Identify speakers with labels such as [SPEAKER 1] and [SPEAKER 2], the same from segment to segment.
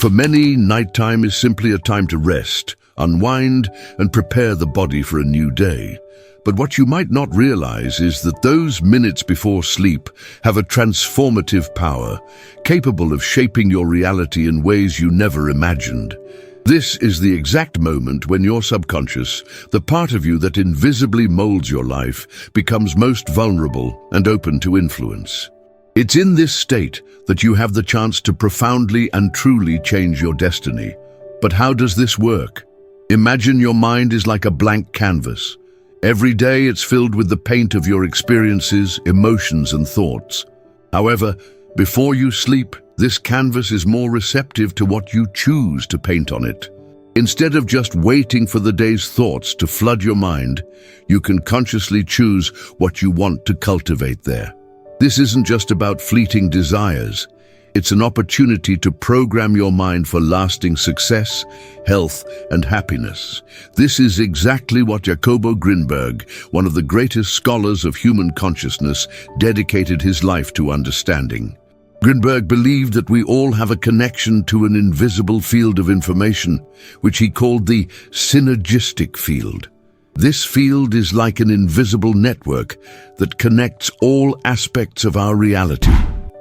[SPEAKER 1] For many, nighttime is simply a time to rest, unwind, and prepare the body for a new day. But what you might not realize is that those minutes before sleep have a transformative power, capable of shaping your reality in ways you never imagined. This is the exact moment when your subconscious, the part of you that invisibly molds your life, becomes most vulnerable and open to influence. It's in this state that you have the chance to profoundly and truly change your destiny. But how does this work? Imagine your mind is like a blank canvas. Every day it's filled with the paint of your experiences, emotions, and thoughts. However, before you sleep, this canvas is more receptive to what you choose to paint on it. Instead of just waiting for the day's thoughts to flood your mind, you can consciously choose what you want to cultivate there. This isn't just about fleeting desires. It's an opportunity to program your mind for lasting success, health, and happiness. This is exactly what Jacobo Grinberg, one of the greatest scholars of human consciousness, dedicated his life to understanding. Grinberg believed that we all have a connection to an invisible field of information, which he called the synergistic field. This field is like an invisible network that connects all aspects of our reality.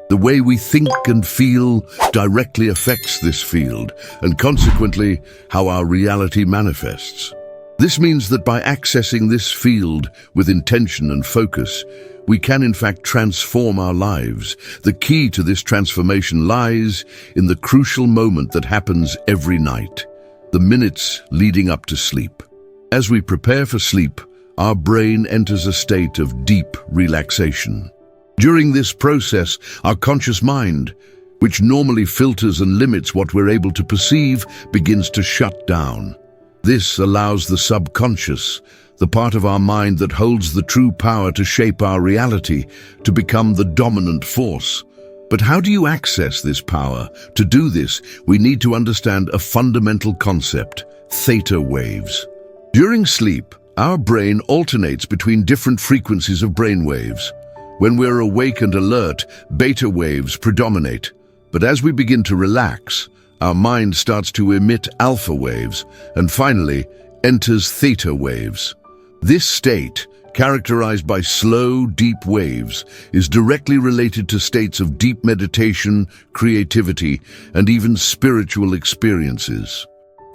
[SPEAKER 1] The way we think and feel directly affects this field, and consequently, how our reality manifests. This means that by accessing this field with intention and focus, we can in fact transform our lives. The key to this transformation lies in the crucial moment that happens every night, the minutes leading up to sleep. As we prepare for sleep, our brain enters a state of deep relaxation. During this process, our conscious mind, which normally filters and limits what we're able to perceive, begins to shut down. This allows the subconscious, the part of our mind that holds the true power to shape our reality, to become the dominant force. But how do you access this power? To do this, we need to understand a fundamental concept: theta waves. During sleep, our brain alternates between different frequencies of brain waves. When we're awake and alert, beta waves predominate. But as we begin to relax, our mind starts to emit alpha waves and finally enters theta waves. This state, characterized by slow, deep waves, is directly related to states of deep meditation, creativity, and even spiritual experiences.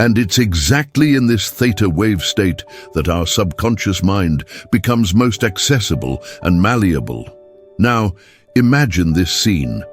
[SPEAKER 1] And it's exactly in this theta wave state that our subconscious mind becomes most accessible and malleable. Now, imagine this scene.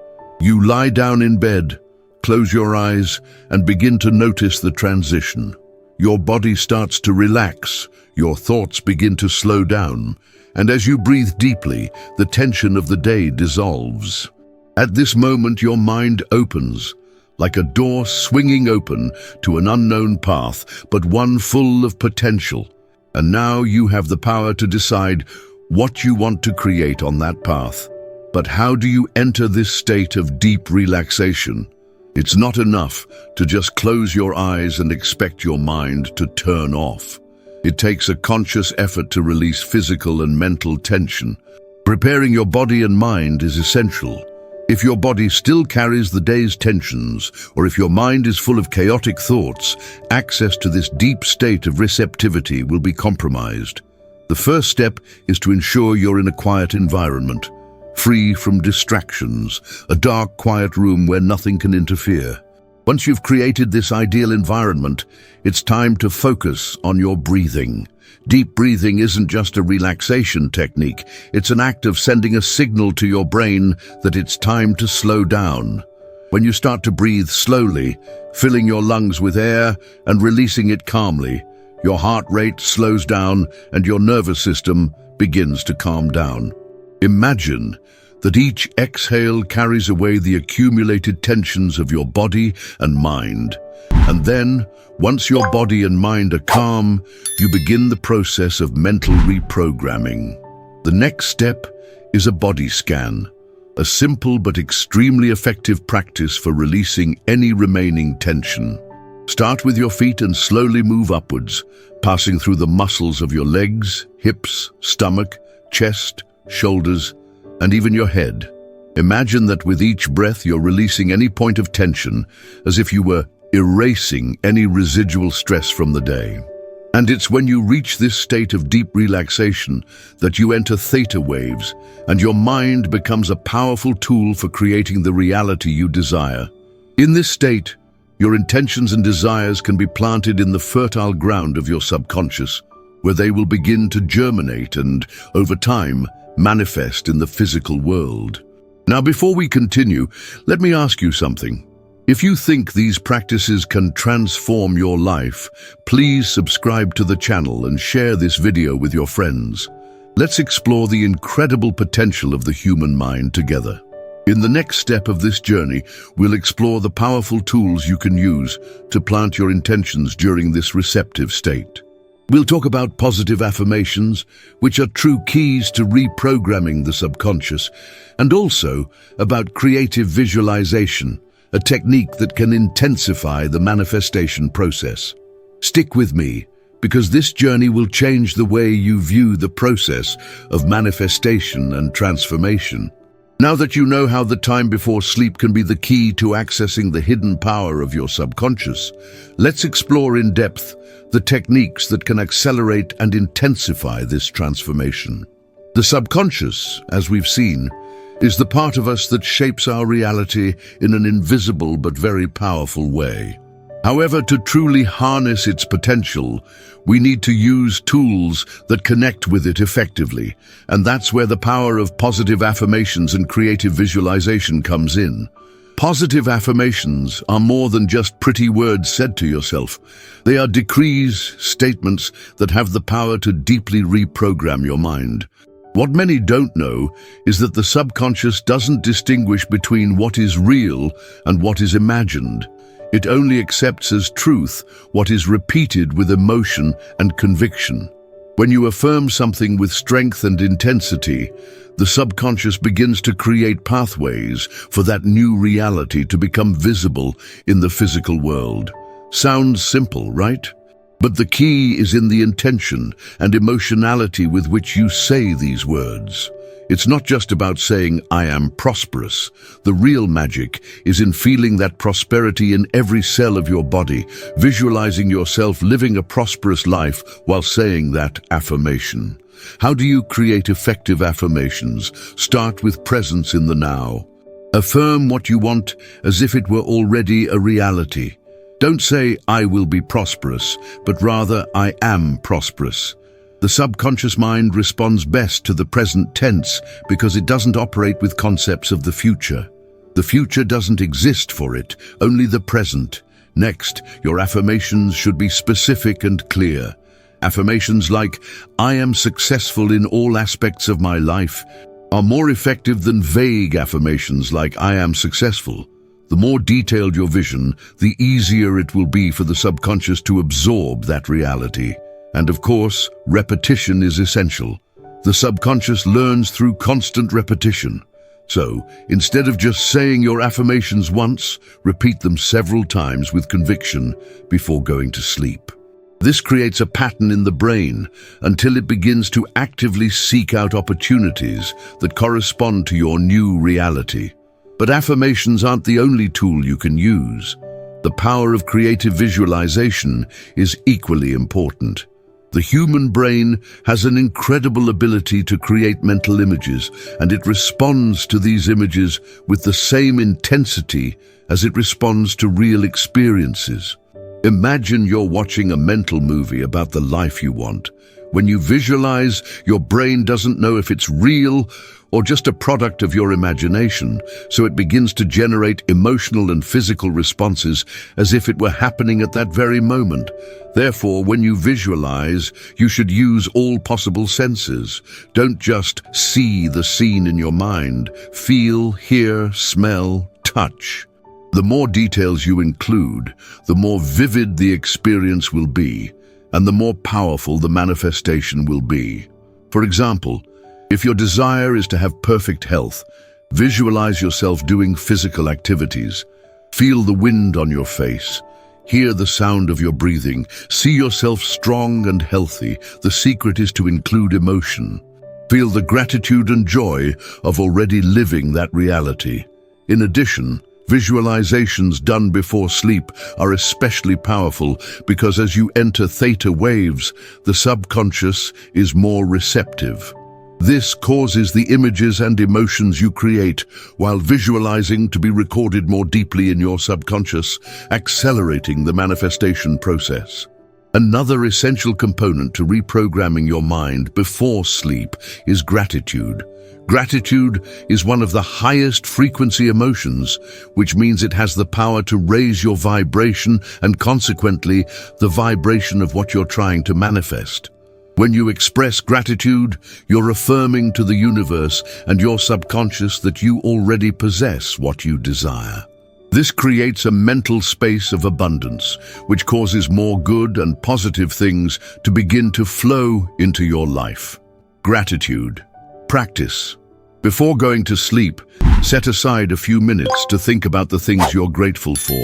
[SPEAKER 1] You lie down in bed, close your eyes, and begin to notice the transition. Your body starts to relax, your thoughts begin to slow down, and as you breathe deeply, the tension of the day dissolves. At this moment, your mind opens, like a door swinging open to an unknown path, but one full of potential. And now you have the power to decide what you want to create on that path. But how do you enter this state of deep relaxation? It's not enough to just close your eyes and expect your mind to turn off. It takes a conscious effort to release physical and mental tension. Preparing your body and mind is essential. If your body still carries the day's tensions, or if your mind is full of chaotic thoughts, access to this deep state of receptivity will be compromised. The first step is to ensure you're in a quiet environment, free from distractions, a dark, quiet room where nothing can interfere. Once you've created this ideal environment, it's time to focus on your breathing. Deep breathing isn't just a relaxation technique, it's an act of sending a signal to your brain that it's time to slow down. When you start to breathe slowly, filling your lungs with air and releasing it calmly, your heart rate slows down and your nervous system begins to calm down. Imagine that each exhale carries away the accumulated tensions of your body and mind. And then, once your body and mind are calm, you begin the process of mental reprogramming. The next step is a body scan, a simple but extremely effective practice for releasing any remaining tension. Start with your feet and slowly move upwards, passing through the muscles of your legs, hips, stomach, chest, shoulders, and even your head. Imagine that with each breath you're releasing any point of tension, as if you were erasing any residual stress from the day. And it's when you reach this state of deep relaxation that you enter theta waves, and your mind becomes a powerful tool for creating the reality you desire. In this state, your intentions and desires can be planted in the fertile ground of your subconscious, where they will begin to germinate and, over time, manifest in the physical world. Now, before we continue, let me ask you something. If you think these practices can transform your life, please subscribe to the channel and share this video with your friends. Let's explore the incredible potential of the human mind together. In the next step of this journey, we'll explore the powerful tools you can use to plant your intentions during this receptive state. We'll talk about positive affirmations, which are true keys to reprogramming the subconscious, and also about creative visualization, a technique that can intensify the manifestation process. Stick with me, because this journey will change the way you view the process of manifestation and transformation. Now that you know how the time before sleep can be the key to accessing the hidden power of your subconscious, let's explore in depth the techniques that can accelerate and intensify this transformation. The subconscious, as we've seen, is the part of us that shapes our reality in an invisible but very powerful way. However, to truly harness its potential, we need to use tools that connect with it effectively, and that's where the power of positive affirmations and creative visualization comes in. Positive affirmations are more than just pretty words said to yourself. They are decrees, statements that have the power to deeply reprogram your mind. What many don't know is that the subconscious doesn't distinguish between what is real and what is imagined. It only accepts as truth what is repeated with emotion and conviction. When you affirm something with strength and intensity, the subconscious begins to create pathways for that new reality to become visible in the physical world. Sounds simple, right? But the key is in the intention and emotionality with which you say these words. It's not just about saying, "I am prosperous." The real magic is in feeling that prosperity in every cell of your body, visualizing yourself living a prosperous life while saying that affirmation. How do you create effective affirmations? Start with presence in the now. Affirm what you want as if it were already a reality. Don't say, "I will be prosperous," but rather, "I am prosperous." The subconscious mind responds best to the present tense because it doesn't operate with concepts of the future. The future doesn't exist for it, only the present. Next, your affirmations should be specific and clear. Affirmations like, "I am successful in all aspects of my life," are more effective than vague affirmations like, "I am successful." The more detailed your vision, the easier it will be for the subconscious to absorb that reality. And of course, repetition is essential. The subconscious learns through constant repetition. So, instead of just saying your affirmations once, repeat them several times with conviction before going to sleep. This creates a pattern in the brain until it begins to actively seek out opportunities that correspond to your new reality. But affirmations aren't the only tool you can use. The power of creative visualization is equally important. The human brain has an incredible ability to create mental images, and it responds to these images with the same intensity as it responds to real experiences. Imagine you're watching a mental movie about the life you want. When you visualize, your brain doesn't know if it's real or just a product of your imagination, so it begins to generate emotional and physical responses as if it were happening at that very moment. Therefore, when you visualize, you should use all possible senses. Don't just see the scene in your mind. Feel, hear, smell, touch. The more details you include, the more vivid the experience will be, and the more powerful the manifestation will be. For example, if your desire is to have perfect health, visualize yourself doing physical activities. Feel the wind on your face. Hear the sound of your breathing. See yourself strong and healthy. The secret is to include emotion. Feel the gratitude and joy of already living that reality. In addition, visualizations done before sleep are especially powerful because as you enter theta waves, the subconscious is more receptive. This causes the images and emotions you create while visualizing to be recorded more deeply in your subconscious, accelerating the manifestation process. Another essential component to reprogramming your mind before sleep is gratitude. Gratitude is one of the highest frequency emotions, which means it has the power to raise your vibration and consequently the vibration of what you're trying to manifest. When you express gratitude, you're affirming to the universe and your subconscious that you already possess what you desire. This creates a mental space of abundance, which causes more good and positive things to begin to flow into your life. Gratitude. Practice. Before going to sleep, set aside a few minutes to think about the things you're grateful for.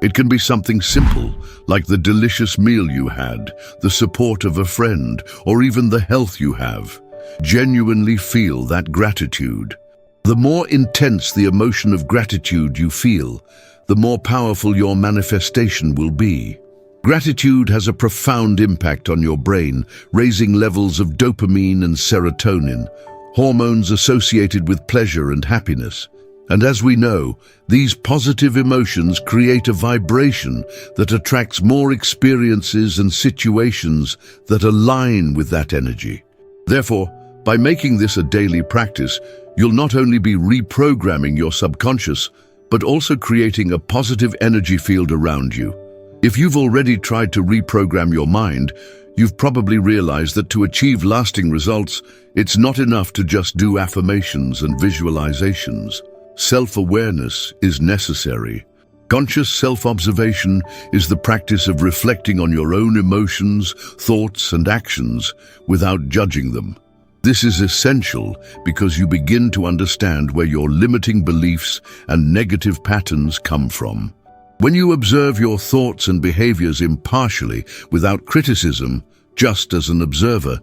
[SPEAKER 1] It can be something simple, like the delicious meal you had, the support of a friend, or even the health you have. Genuinely feel that gratitude. The more intense the emotion of gratitude you feel, the more powerful your manifestation will be. Gratitude has a profound impact on your brain, raising levels of dopamine and serotonin, hormones associated with pleasure and happiness. And as we know, these positive emotions create a vibration that attracts more experiences and situations that align with that energy. Therefore, by making this a daily practice, you'll not only be reprogramming your subconscious, but also creating a positive energy field around you. If you've already tried to reprogram your mind, you've probably realized that to achieve lasting results, it's not enough to just do affirmations and visualizations. Self-awareness is necessary. Conscious self-observation is the practice of reflecting on your own emotions, thoughts, and actions without judging them. This is essential because you begin to understand where your limiting beliefs and negative patterns come from. When you observe your thoughts and behaviors impartially, without criticism, just as an observer,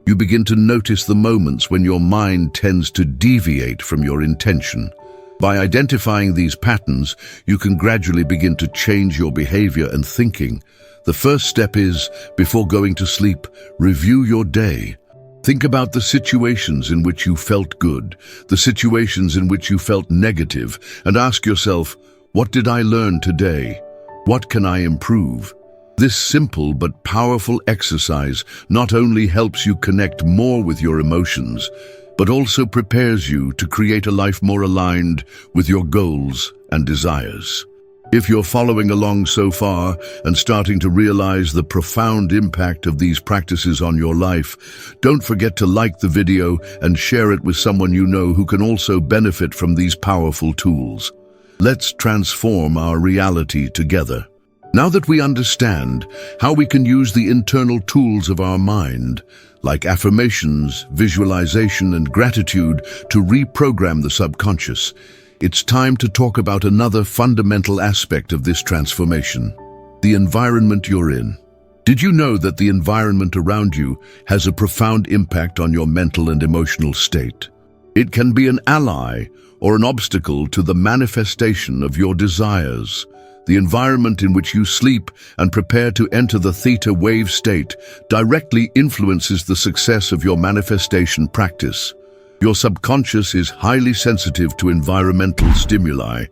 [SPEAKER 1] you begin to notice the moments when your mind tends to deviate from your intention. By identifying these patterns, you can gradually begin to change your behavior and thinking. The first step is, before going to sleep, review your day. Think about the situations in which you felt good, the situations in which you felt negative, and ask yourself, what did I learn today? What can I improve? This simple but powerful exercise not only helps you connect more with your emotions, but also prepares you to create a life more aligned with your goals and desires. If you're following along so far and starting to realize the profound impact of these practices on your life, don't forget to like the video and share it with someone you know who can also benefit from these powerful tools. Let's transform our reality together. Now that we understand how we can use the internal tools of our mind, like affirmations, visualization, and gratitude, to reprogram the subconscious, it's time to talk about another fundamental aspect of this transformation: the environment you're in. Did you know that the environment around you has a profound impact on your mental and emotional state? It can be an ally or an obstacle to the manifestation of your desires. The environment in which you sleep and prepare to enter the theta wave state directly influences the success of your manifestation practice. Your subconscious is highly sensitive to environmental stimuli,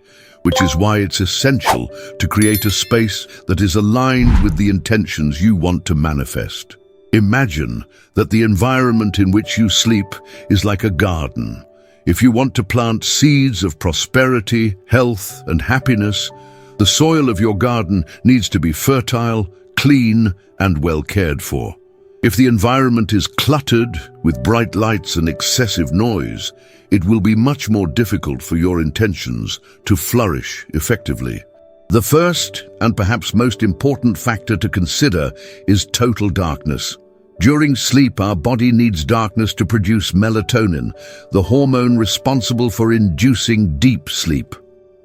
[SPEAKER 1] which is why it's essential to create a space that is aligned with the intentions you want to manifest. Imagine that the environment in which you sleep is like a garden. If you want to plant seeds of prosperity, health, and happiness, the soil of your garden needs to be fertile, clean, and well cared for. If the environment is cluttered with bright lights and excessive noise, it will be much more difficult for your intentions to flourish effectively. The first and perhaps most important factor to consider is total darkness. During sleep, our body needs darkness to produce melatonin, the hormone responsible for inducing deep sleep.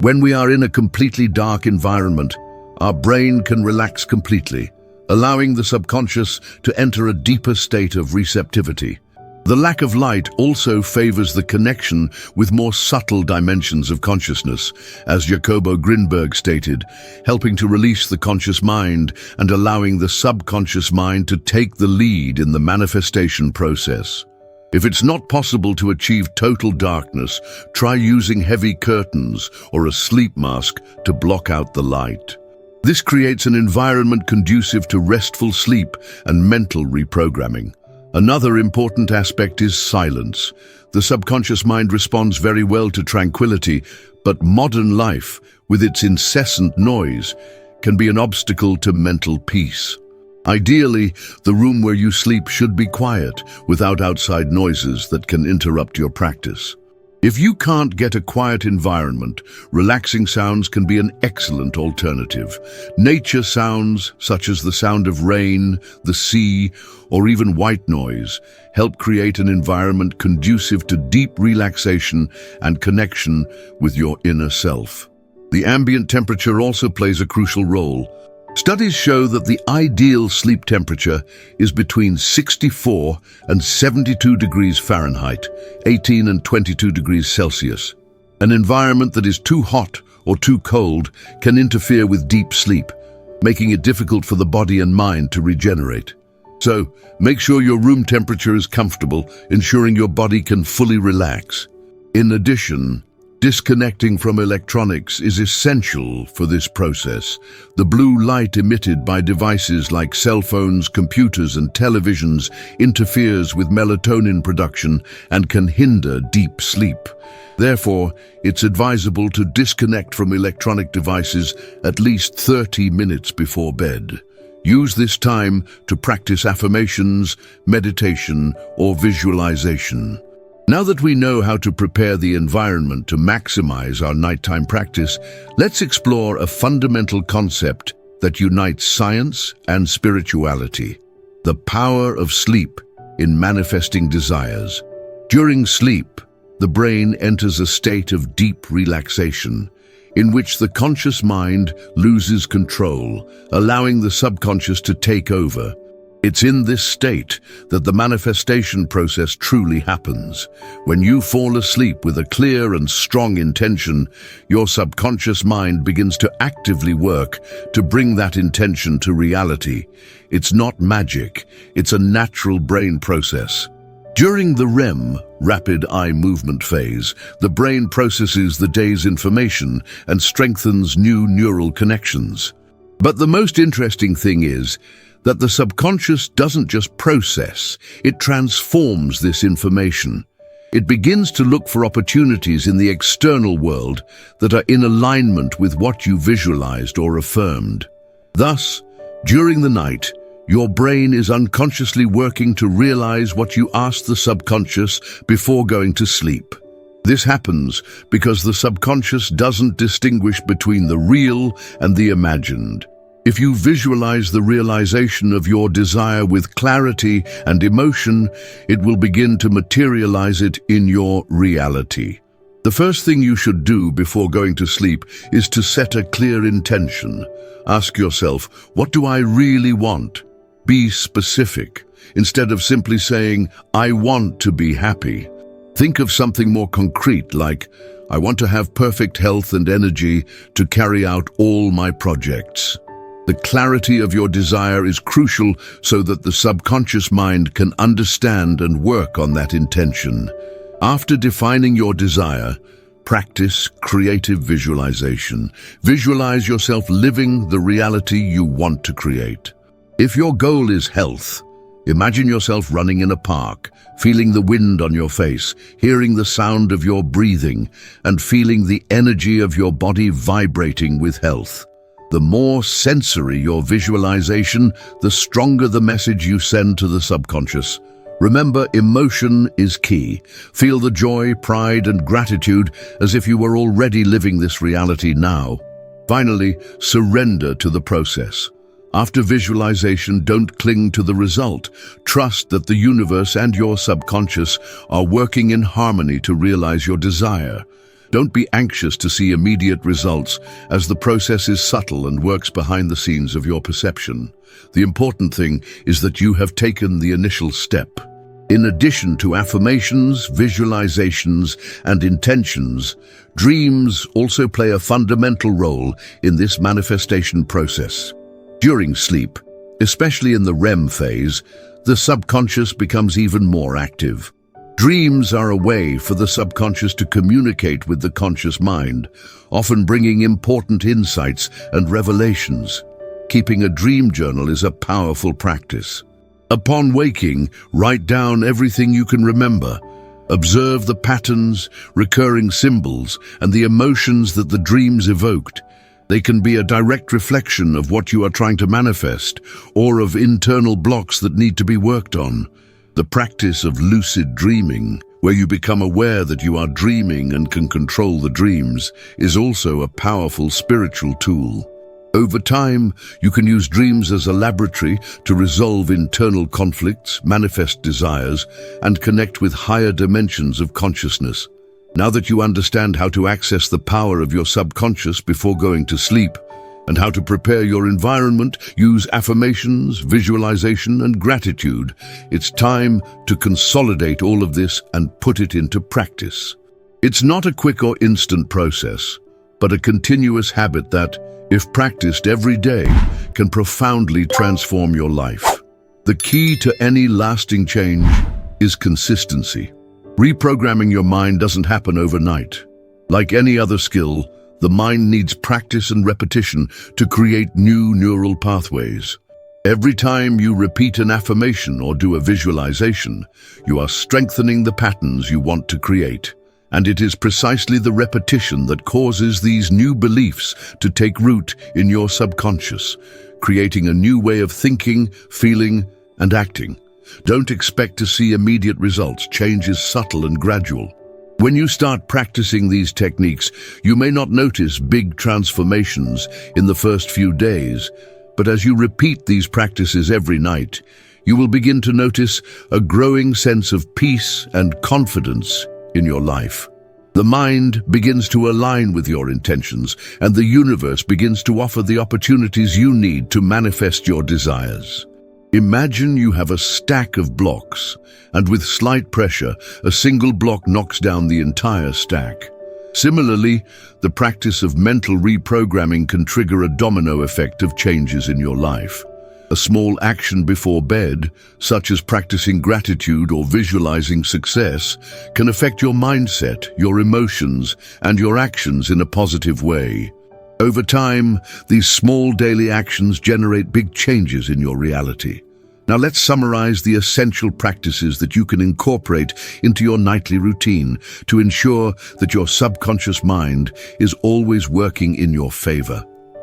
[SPEAKER 1] When we are in a completely dark environment, our brain can relax completely, allowing the subconscious to enter a deeper state of receptivity. The lack of light also favors the connection with more subtle dimensions of consciousness, as Jacobo Grinberg stated, helping to release the conscious mind and allowing the subconscious mind to take the lead in the manifestation process. If it's not possible to achieve total darkness, try using heavy curtains or a sleep mask to block out the light. This creates an environment conducive to restful sleep and mental reprogramming. Another important aspect is silence. The subconscious mind responds very well to tranquility, but modern life, with its incessant noise, can be an obstacle to mental peace. Ideally, the room where you sleep should be quiet, without outside noises that can interrupt your practice. If you can't get a quiet environment, relaxing sounds can be an excellent alternative. Nature sounds, such as the sound of rain, the sea, or even white noise, help create an environment conducive to deep relaxation and connection with your inner self. The ambient temperature also plays a crucial role. Studies show that the ideal sleep temperature is between 64 and 72 degrees Fahrenheit, 18 and 22 degrees Celsius. An environment that is too hot or too cold can interfere with deep sleep, making it difficult for the body and mind to regenerate. So, make sure your room temperature is comfortable, ensuring your body can fully relax. In addition, disconnecting from electronics is essential for this process. The blue light emitted by devices like cell phones, computers, and televisions interferes with melatonin production and can hinder deep sleep. Therefore, it's advisable to disconnect from electronic devices at least 30 minutes before bed. Use this time to practice affirmations, meditation, or visualization. Now that we know how to prepare the environment to maximize our nighttime practice, let's explore a fundamental concept that unites science and spirituality: the power of sleep in manifesting desires. During sleep, the brain enters a state of deep relaxation, in which the conscious mind loses control, allowing the subconscious to take over. It's in this state that the manifestation process truly happens. When you fall asleep with a clear and strong intention, your subconscious mind begins to actively work to bring that intention to reality. It's not magic, it's a natural brain process. During the REM, rapid eye movement phase, the brain processes the day's information and strengthens new neural connections. But the most interesting thing is that the subconscious doesn't just process, it transforms this information. It begins to look for opportunities in the external world that are in alignment with what you visualized or affirmed. Thus, during the night, your brain is unconsciously working to realize what you asked the subconscious before going to sleep. This happens because the subconscious doesn't distinguish between the real and the imagined. If you visualize the realization of your desire with clarity and emotion, it will begin to materialize it in your reality. The first thing you should do before going to sleep is to set a clear intention. Ask yourself, what do I really want? Be specific. Instead of simply saying, I want to be happy, think of something more concrete like, I want to have perfect health and energy to carry out all my projects. The clarity of your desire is crucial so that the subconscious mind can understand and work on that intention. After defining your desire, practice creative visualization. Visualize yourself living the reality you want to create. If your goal is health, imagine yourself running in a park, feeling the wind on your face, hearing the sound of your breathing, and feeling the energy of your body vibrating with health. The more sensory your visualization, the stronger the message you send to the subconscious. Remember, emotion is key. Feel the joy, pride, and gratitude as if you were already living this reality now. Finally, surrender to the process. After visualization, don't cling to the result. Trust that the universe and your subconscious are working in harmony to realize your desire. Don't be anxious to see immediate results, as the process is subtle and works behind the scenes of your perception. The important thing is that you have taken the initial step. In addition to affirmations, visualizations, and intentions, dreams also play a fundamental role in this manifestation process. During sleep, especially in the REM phase, the subconscious becomes even more active. Dreams are a way for the subconscious to communicate with the conscious mind, often bringing important insights and revelations. Keeping a dream journal is a powerful practice. Upon waking, write down everything you can remember. Observe the patterns, recurring symbols, and the emotions that the dreams evoked. They can be a direct reflection of what you are trying to manifest, or of internal blocks that need to be worked on. The practice of lucid dreaming, where you become aware that you are dreaming and can control the dreams, is also a powerful spiritual tool. Over time, you can use dreams as a laboratory to resolve internal conflicts, manifest desires, and connect with higher dimensions of consciousness. Now that you understand how to access the power of your subconscious before going to sleep, and how to prepare your environment, use affirmations, visualization, and gratitude, it's time to consolidate all of this and put it into practice. It's not a quick or instant process, but a continuous habit that, if practiced every day, can profoundly transform your life. The key to any lasting change is consistency. Reprogramming your mind doesn't happen overnight. Like any other skill, the mind needs practice and repetition to create new neural pathways. Every time you repeat an affirmation or do a visualization, you are strengthening the patterns you want to create. And it is precisely the repetition that causes these new beliefs to take root in your subconscious, creating a new way of thinking, feeling, and acting. Don't expect to see immediate results. Change is subtle and gradual. When you start practicing these techniques, you may not notice big transformations in the first few days, but as you repeat these practices every night, you will begin to notice a growing sense of peace and confidence in your life. The mind begins to align with your intentions, and the universe begins to offer the opportunities you need to manifest your desires. Imagine you have a stack of blocks, and with slight pressure, a single block knocks down the entire stack. Similarly, the practice of mental reprogramming can trigger a domino effect of changes in your life. A small action before bed, such as practicing gratitude or visualizing success, can affect your mindset, your emotions, and your actions in a positive way. Over time, these small daily actions generate big changes in your reality. Now let's summarize the essential practices that you can incorporate into your nightly routine to ensure that your subconscious mind is always working in your favor.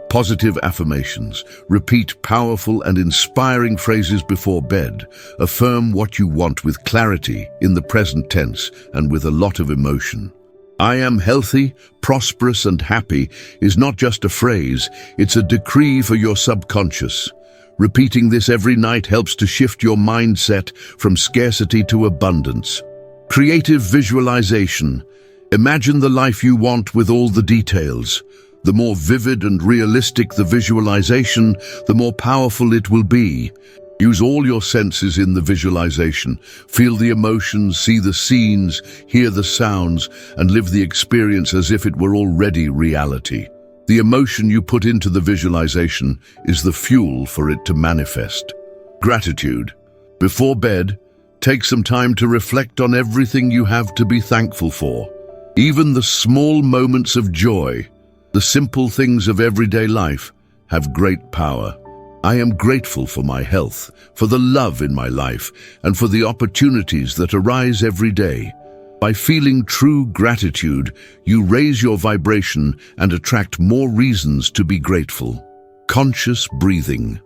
[SPEAKER 1] Positive affirmations. Repeat powerful and inspiring phrases before bed. Affirm what you want with clarity, in the present tense, and with a lot of emotion. I am healthy, prosperous, and happy is not just a phrase, it's a decree for your subconscious. Repeating this every night helps to shift your mindset from scarcity to abundance. Creative visualization. Imagine the life you want with all the details. The more vivid and realistic the visualization, the more powerful it will be. Use all your senses in the visualization. Feel the emotions, see the scenes, hear the sounds, and live the experience as if it were already reality. The emotion you put into the visualization is the fuel for it to manifest. Gratitude. Before bed, take some time to reflect on everything you have to be thankful for. Even the small moments of joy, the simple things of everyday life, have great power. I am grateful for my health, for the love in my life, and for the opportunities that arise every day. By feeling true gratitude, you raise your vibration and attract more reasons to be grateful. Conscious breathing.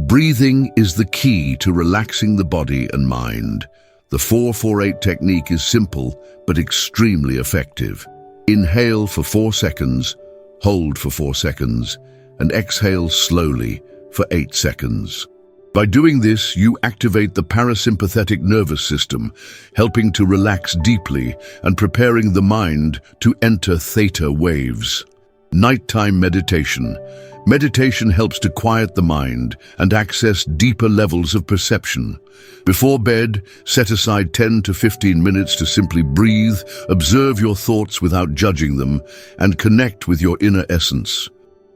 [SPEAKER 1] Breathing is the key to relaxing the body and mind. The 4-4-8 technique is simple but extremely effective. Inhale for 4 seconds, hold for 4 seconds, and exhale slowly for 8 seconds. By doing this, you activate the parasympathetic nervous system, helping to relax deeply and preparing the mind to enter theta waves. Nighttime meditation. Meditation helps to quiet the mind and access deeper levels of perception. Before bed, set aside 10 to 15 minutes to simply breathe, observe your thoughts without judging them, and connect with your inner essence.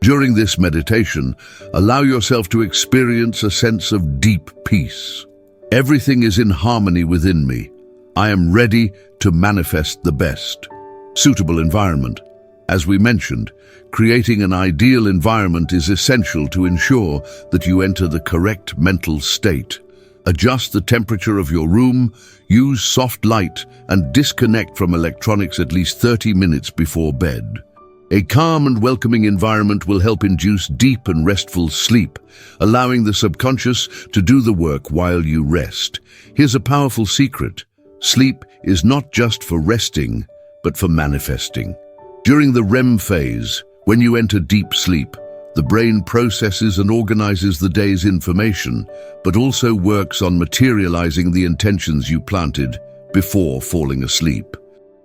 [SPEAKER 1] During this meditation, allow yourself to experience a sense of deep peace. Everything is in harmony within me. I am ready to manifest the best. Suitable environment. As we mentioned, creating an ideal environment is essential to ensure that you enter the correct mental state. Adjust the temperature of your room, use soft light, and disconnect from electronics at least 30 minutes before bed. A calm and welcoming environment will help induce deep and restful sleep, allowing the subconscious to do the work while you rest. Here's a powerful secret. Sleep is not just for resting, but for manifesting. During the REM phase, when you enter deep sleep, the brain processes and organizes the day's information, but also works on materializing the intentions you planted before falling asleep.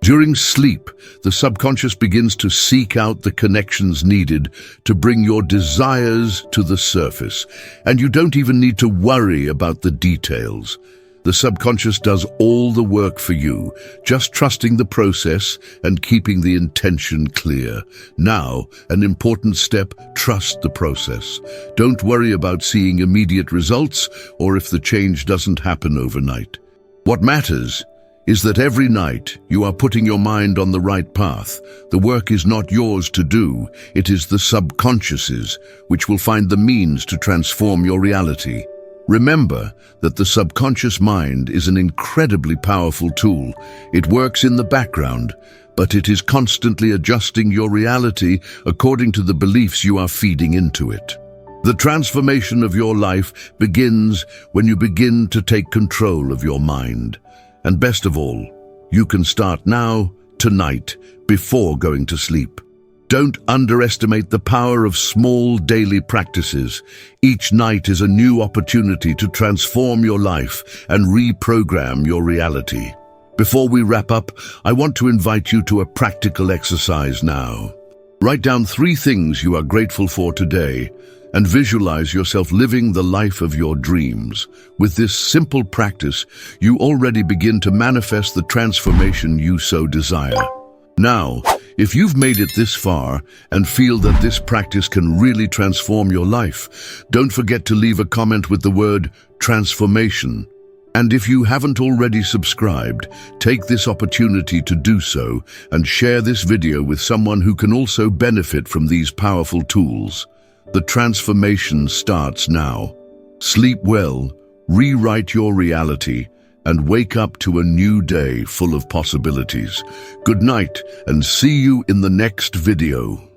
[SPEAKER 1] During sleep, the subconscious begins to seek out the connections needed to bring your desires to the surface, and you don't even need to worry about the details. The subconscious does all the work for you, just trusting the process and keeping the intention clear. Now, an important step, trust the process. Don't worry about seeing immediate results or if the change doesn't happen overnight. What matters is that every night you are putting your mind on the right path. The work is not yours to do, it is the subconscious's, which will find the means to transform your reality. Remember that the subconscious mind is an incredibly powerful tool. It works in the background, but it is constantly adjusting your reality according to the beliefs you are feeding into it. The transformation of your life begins when you begin to take control of your mind. And best of all, you can start now, tonight, before going to sleep. Don't underestimate the power of small daily practices. Each night is a new opportunity to transform your life and reprogram your reality. Before we wrap up, I want to invite you to a practical exercise now. Write down 3 things you are grateful for today and visualize yourself living the life of your dreams. With this simple practice, you already begin to manifest the transformation you so desire. Now, if you've made it this far and feel that this practice can really transform your life, don't forget to leave a comment with the word transformation. And if you haven't already subscribed, take this opportunity to do so and share this video with someone who can also benefit from these powerful tools. The transformation starts now. Sleep well, rewrite your reality, and wake up to a new day full of possibilities. Good night, and see you in the next video.